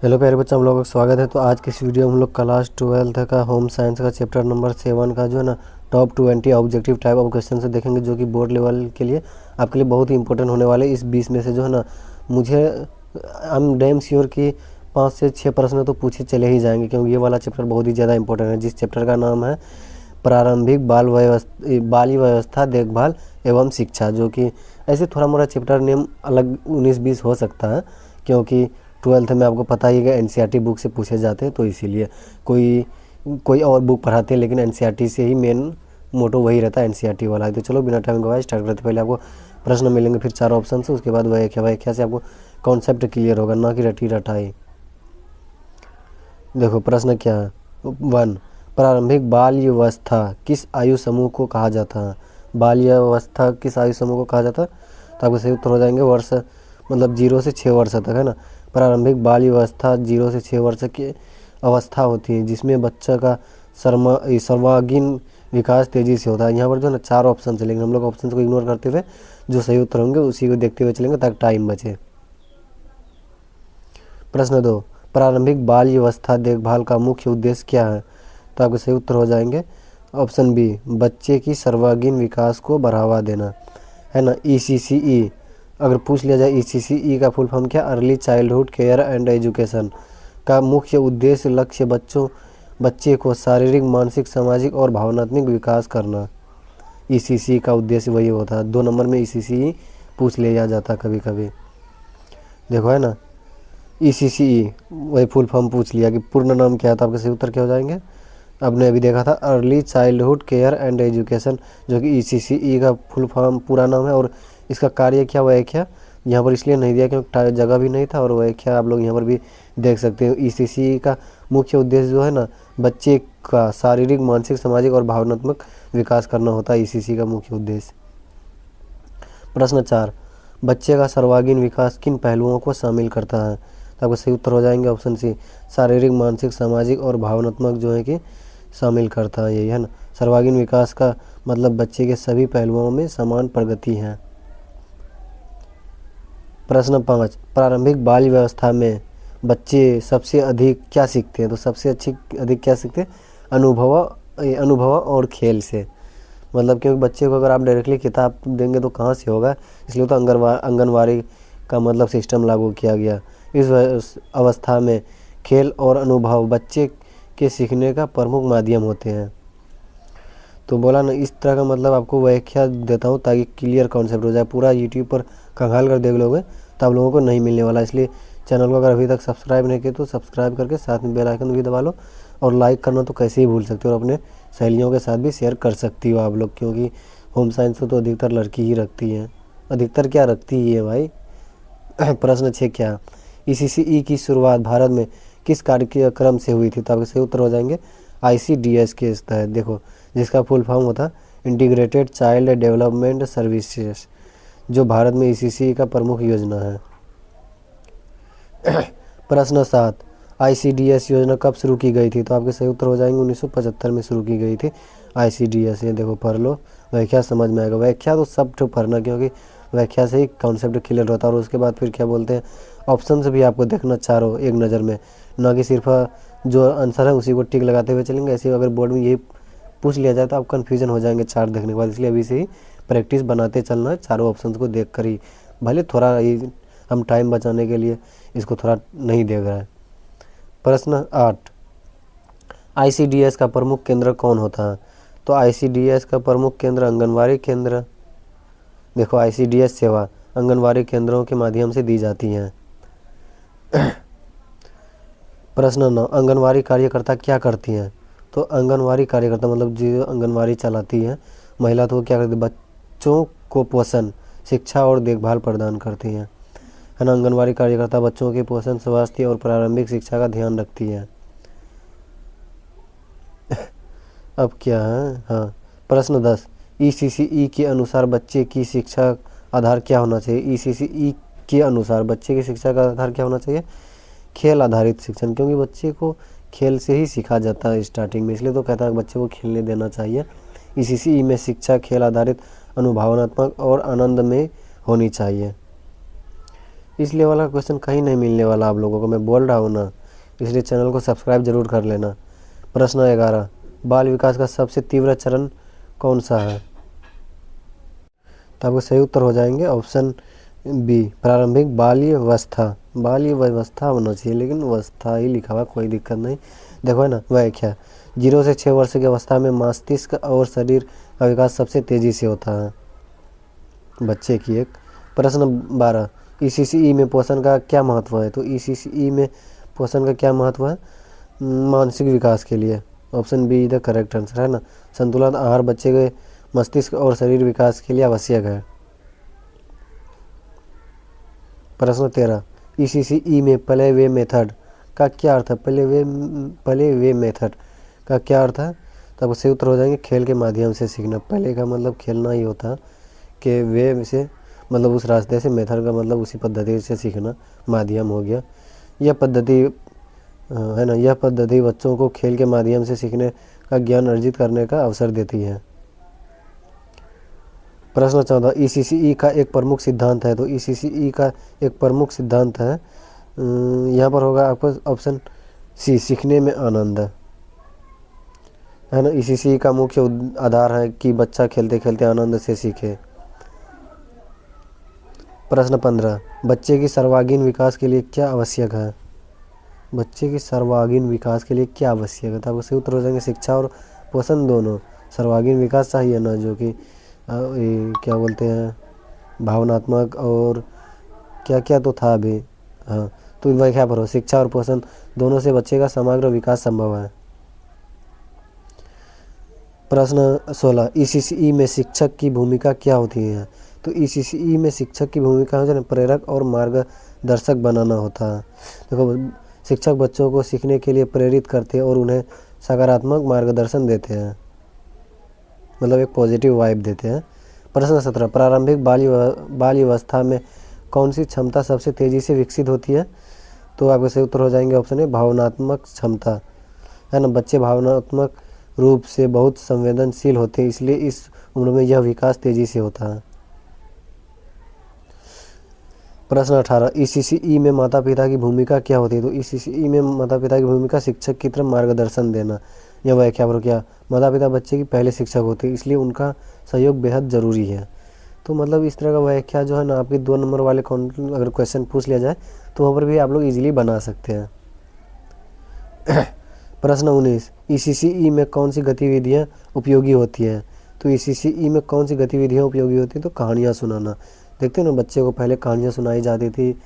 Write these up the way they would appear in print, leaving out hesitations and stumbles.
Hello प्यारे बच्चों, हम लोगों का स्वागत है। तो आज की इस वीडियो में हम लोग क्लास 12 का होम साइंस का चैप्टर नंबर 7 का जो है ना top 20 objective type of question से देखेंगे, जो कि बोर्ड लेवल के लिए आपके लिए बहुत ही इंपॉर्टेंट होने वाले। इस 20 में से जो है ना मुझे आई एम डैम श्योर कि 5 से 6 प्रश्न तो पूछे चले ही जाएंगे, क्योंकि ये वाला चैप्टर बहुत ही ज़्यादा इंपॉर्टेंट है, जिस चैप्टर का नाम है प्रारंभिक बाल व्यवस्था देखभाल एवं शिक्षा। जो कि ऐसे थोड़ा मोड़ा चैप्टर नेम अलग 19-20 हो सकता है, क्योंकि 12th में आपको पता ही है एनसीईआरटी बुक से पूछे जाते हैं, तो इसीलिए कोई और बुक पढ़ाते हैं, लेकिन एनसीईआरटी से ही मेन मोटो वही रहता है, एनसीईआरटी वाला है। तो चलो बिना टाइम गवाए स्टार्ट करते। पहले आपको प्रश्न मिलेंगे, फिर 4 ऑप्शन से, उसके बाद व्याख्या से आपको कॉन्सेप्ट क्लियर होगा, ना कि रटी रटाई। देखो प्रश्न क्या है। 1, प्रारंभिक बाल्यावस्था किस आयु समूह को कहा जाता है? बाल्यावस्था किस आयु समूह को कहा जाता है? तो आपके सही उत्तर हो जाएंगे वर्ष, मतलब 0 से 6 वर्ष तक, है ना। प्रारंभिक बाल्यावस्था 0 से 6 वर्ष की अवस्था होती है, जिसमें बच्चा का सर्वांगीण विकास तेजी से होता है। यहाँ पर जो है ना 4 ऑप्शन है, लेकिन हम लोग ऑप्शन को इग्नोर करते हुए जो सही उत्तर होंगे उसी को देखते हुए चलेंगे, ताकि टाइम बचे। प्रश्न 2, प्रारंभिक बाल्यावस्था देखभाल का मुख्य उद्देश्य क्या है? तो आपके सही उत्तर हो जाएंगे ऑप्शन बी, बच्चे की सर्वांगीण विकास को बढ़ावा देना, है ना। ECCE अगर पूछ लिया जाए, ECCE का फुल फॉर्म क्या? Early childhood care and education का मुख्य उद्देश्य लक्ष्य बच्चे को शारीरिक, मानसिक, सामाजिक और भावनात्मक विकास करना। ECCE का उद्देश्य वही होता है। 2 नंबर में ECCE पूछ लिया जाता कभी कभी, देखो, है ना। ECCE वही फुल फॉर्म पूछ लिया कि पूर्ण नाम क्या है, तो आपके सही उत्तर क्या हो जाएंगे? आपने अभी देखा था early childhood care and education, जो कि ECCE का फुल फॉर्म पूरा नाम है। और इसका कार्य क्या, व्याख्या यहाँ पर इसलिए नहीं दिया क्योंकि जगह भी नहीं था, और व्याख्या आप लोग यहाँ पर भी देख सकते हो। ECCE का मुख्य उद्देश्य जो है ना बच्चे का शारीरिक, मानसिक, सामाजिक और भावनात्मक विकास करना होता है, ECCE का मुख्य उद्देश्य। प्रश्न 4, बच्चे का सर्वांगीण विकास किन पहलुओं को शामिल करता है? तो आपको सही उत्तर हो जाएंगे ऑप्शन सी, शारीरिक, मानसिक, सामाजिक और भावनात्मक जो है कि शामिल करता है, यही है ना। सर्वांगीण विकास का मतलब बच्चे के सभी पहलुओं में समान प्रगति है। प्रश्न 5, प्रारंभिक बाल व्यवस्था में बच्चे सबसे अधिक क्या सीखते हैं? तो सबसे अधिक क्या सीखते हैं? अनुभव और खेल से। मतलब क्योंकि बच्चे को अगर आप डायरेक्टली किताब देंगे तो कहाँ से होगा, इसलिए तो आंगनवाड़ी का मतलब सिस्टम लागू किया गया। इस अवस्था में खेल और अनुभव बच्चे के सीखने का प्रमुख माध्यम होते हैं। तो बोला ना, इस तरह का मतलब आपको व्याख्या देता हूँ ताकि क्लियर कॉन्सेप्ट हो जाए। पूरा यूट्यूब पर खंगाल कर देख लोगे तो आप लोगों को नहीं मिलने वाला, इसलिए चैनल को अगर अभी तक सब्सक्राइब नहीं किए तो सब्सक्राइब करके साथ में बेल आइकन भी दबा लो, और लाइक करना तो कैसे ही भूल सकते हो, और अपने सहेलियों के साथ भी शेयर कर सकती हो आप लोग, क्योंकि होम साइंस को तो अधिकतर लड़की ही रखती हैं, अधिकतर क्या रखती ही है भाई। प्रश्न 6 क्या, ECCE की शुरुआत भारत में किस कार्यक्रम से हुई थी? तो आपके सही उत्तर हो जाएंगे ICDS के तहत, देखो, जिसका फुल फॉर्म होता इंटीग्रेटेड चाइल्ड डेवलपमेंट सर्विसेज, जो भारत में ECCE का प्रमुख योजना है। प्रश्न 7, ICDS योजना कब शुरू की गई थी? तो आपके सही उत्तर हो जाएंगे 1975 में शुरू की गई थी ICDS। ये देखो पढ़ लो, व्याख्या समझ में आएगा। व्याख्या तो सब ठो पढ़ना, क्योंकि व्याख्या से ही कॉन्सेप्ट क्लियर होता है। और उसके बाद फिर क्या बोलते हैं, ऑप्शन से भी आपको देखना चारों एक नज़र में, ना कि सिर्फ जो आंसर है उसी को टिक लगाते हुए चलेंगे। ऐसे अगर बोर्ड में यही पूछ लिया जाए तो आप कन्फ्यूजन हो जाएंगे 4 देखने के बाद, इसलिए अभी से ही प्रैक्टिस बनाते चलना है, चारों ऑप्शन को देख कर ही। भले थोड़ा ही हम टाइम बचाने के लिए इसको थोड़ा नहीं देख रहा है। प्रश्न 8, ICDS का प्रमुख केंद्र कौन होता है? तो ICDS का प्रमुख केंद्र आंगनवाड़ी केंद्र। देखो, ICDS सेवा आंगनवाड़ी केंद्रों के माध्यम से दी जाती हैं। प्रश्न 9, आंगनवाड़ी कार्यकर्ता क्या करती हैं? तो आंगनवाड़ी कार्यकर्ता मतलब जो आंगनवाड़ी चलाती है महिला, तो वो क्या करती है? बच्चों को पोषण, शिक्षा और देखभाल प्रदान करती हैं, है ना। आंगनवाड़ी कार्यकर्ता बच्चों के पोषण, स्वास्थ्य और प्रारंभिक शिक्षा का ध्यान रखती है। अब क्या है, हाँ, प्रश्न 10, ECCE के अनुसार बच्चे की शिक्षा आधार क्या होना चाहिए? ECCE के अनुसार बच्चे की शिक्षा का आधार क्या होना चाहिए? खेल आधारित शिक्षण, क्योंकि बच्चे को खेल से ही सीखा जाता है स्टार्टिंग में, इसलिए तो कहता है बच्चे को खेलने देना चाहिए। ECCE में शिक्षा खेल आधारित, अनुभवनात्मक और आनंद में होनी चाहिए। इसलिए वाला क्वेश्चन कहीं नहीं मिलने वाला आप लोगों को, मैं बोल रहा हूँ ना, इसलिए चैनल को सब्सक्राइब जरूर कर लेना। प्रश्न 11, बाल विकास का सबसे तीव्र चरण कौन सा है? तो आपको सही उत्तर हो जाएंगे ऑप्शन बी, प्रारंभिक बाल्यावस्था। बाल्यावस्था होना चाहिए, लेकिन अवस्था ही लिखा हुआ, कोई दिक्कत नहीं। देखो है ना, व्याख्या, 0 से 6 वर्ष की अवस्था में मस्तिष्क और शरीर का विकास सबसे तेजी से होता है बच्चे की एक। प्रश्न 12, ईसीसीई में पोषण का क्या महत्व है? तो ईसीसीई में पोषण का क्या महत्व है? मानसिक विकास के लिए। Option be the correct answer है ना। संतुलित आहार बच्चे के मस्तिष्क और शरीर विकास के लिए आवश्यक है। प्रश्न 13, ईसीसीई में प्ले वे मेथड का क्या अर्थ है? प्ले वे मेथड का क्या अर्थ है? तो आपको सही उत्तर हो जाएंगे खेल के माध्यम से सीखना। प्ले का मतलब खेलना ही होता है, कि वे से मतलब उस रास्ते से, मेथड का मतलब उसी पद्धति से सीखना, माध्यम हो गया। यह पद्धति है ना, यह पद्धति बच्चों को खेल के माध्यम से सीखने का ज्ञान अर्जित करने का अवसर देती है। प्रश्न 14, ईसीसीई का एक प्रमुख सिद्धांत है। तो ईसीसीई का एक प्रमुख सिद्धांत है, यहाँ पर होगा आपको ऑप्शन सी, सीखने में आनंद है ना। ईसीसीई का मुख्य आधार है कि बच्चा खेलते खेलते आनंद से सीखे। प्रश्न 15, बच्चे की सर्वांगीण विकास के लिए क्या आवश्यक है? बच्चे की सर्वांगीण विकास के लिए क्या आवश्यक है? तो आपको सही उत्तर हो जाएंगे शिक्षा और पोषण दोनों। सर्वांगीण विकास चाहिए ना, जो कि क्या बोलते हैं, भावनात्मक और क्या क्या तो था अभी, हाँ, तो व्याख्या पर हो, शिक्षा और पोषण दोनों से बच्चे का समग्र विकास संभव है। प्रश्न 16, ईसीसीई में शिक्षक की भूमिका क्या होती है? तो ईसीसीई में शिक्षक की भूमिका है प्रेरक और मार्गदर्शक बनाना होता है। देखो, शिक्षक बच्चों को सीखने के लिए प्रेरित करते हैं और उन्हें सकारात्मक मार्गदर्शन देते हैं, मतलब एक पॉजिटिव वाइब देते हैं। प्रश्न 17, प्रारंभिक बाल्यावस्था में कौन सी क्षमता सबसे तेज़ी से विकसित होती है? तो आपके सही उत्तर हो जाएंगे ऑप्शन ए, भावनात्मक क्षमता है ना। बच्चे भावनात्मक रूप से बहुत संवेदनशील होते हैं, इसलिए इस उम्र में यह विकास तेजी से होता है। प्रश्न 18, ईसीसीई में माता पिता की भूमिका क्या होती है? तो ईसीसीई में माता पिता की भूमिका शिक्षक की तरफ मार्गदर्शन देना। यह व्याख्या पर क्या, माता पिता बच्चे की पहले शिक्षक होते हैं, इसलिए उनका सहयोग बेहद ज़रूरी है। तो मतलब इस तरह का व्याख्या जो है ना, आपके 2 नंबर वाले अगर क्वेश्चन पूछ लिया जाए तो वहाँ पर भी आप लोग इजीली बना सकते हैं। प्रश्न 19, ईसीसीई में कौन सी गतिविधियाँ उपयोगी होती हैं? तो ईसीसीई में कौन सी गतिविधियाँ उपयोगी होती हैं? तो कहानियाँ सुनाना। देखते हैं ना, बच्चे को पहले कहानियाँ सुनाई जाती थी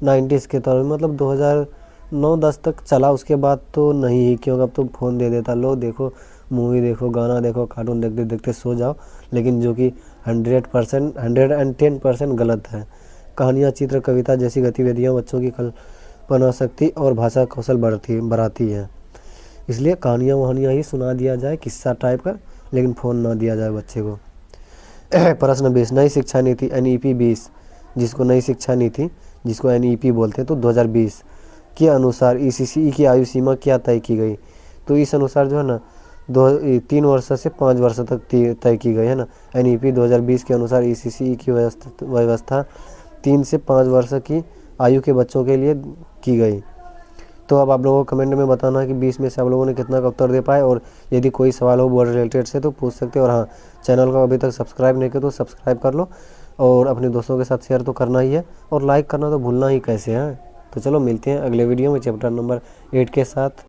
90s के तौर में, मतलब 2009-10 तक चला, उसके बाद तो नहीं ही, क्योंकि अब तो फ़ोन दे देता, लो देखो, मूवी देखो, गाना देखो, कार्टून देखते देखते सो जाओ, लेकिन जो कि 110% गलत है। कहानियाँ, चित्र, कविता जैसी गतिविधियाँ बच्चों की कल्पना शक्ति और भाषा कौशल बढ़ाती है, इसलिए कहानियाँ वहानियाँ ही सुना दिया जाए, किस्सा टाइप का, लेकिन फ़ोन ना दिया जाए बच्चे को। प्रश्न 20, नई शिक्षा नीति NEP 20, जिसको नई शिक्षा नीति जिसको NEP बोलते हैं, तो 2020 के अनुसार ईसीसीई की आयु सीमा क्या तय की गई? तो इस अनुसार जो है ना, 3 वर्ष से 5 वर्ष तक तय की गई है ना। NEP 2020 के अनुसार ईसीसीई की व्यवस्था 3 से 5 वर्ष की आयु के बच्चों के लिए की गई। तो अब आप लोगों को कमेंट में बताना है कि 20 में से आप लोगों ने कितना का उत्तर दे पाए, और यदि कोई सवाल हो बोर्ड रिलेटेड से तो पूछ सकते हो। और हाँ, चैनल को अभी तक सब्सक्राइब नहीं किया तो सब्सक्राइब कर लो, और अपने दोस्तों के साथ शेयर तो करना ही है, और लाइक करना तो भूलना ही कैसे है। तो चलो मिलते हैं अगले वीडियो में चैप्टर नंबर 8 के साथ।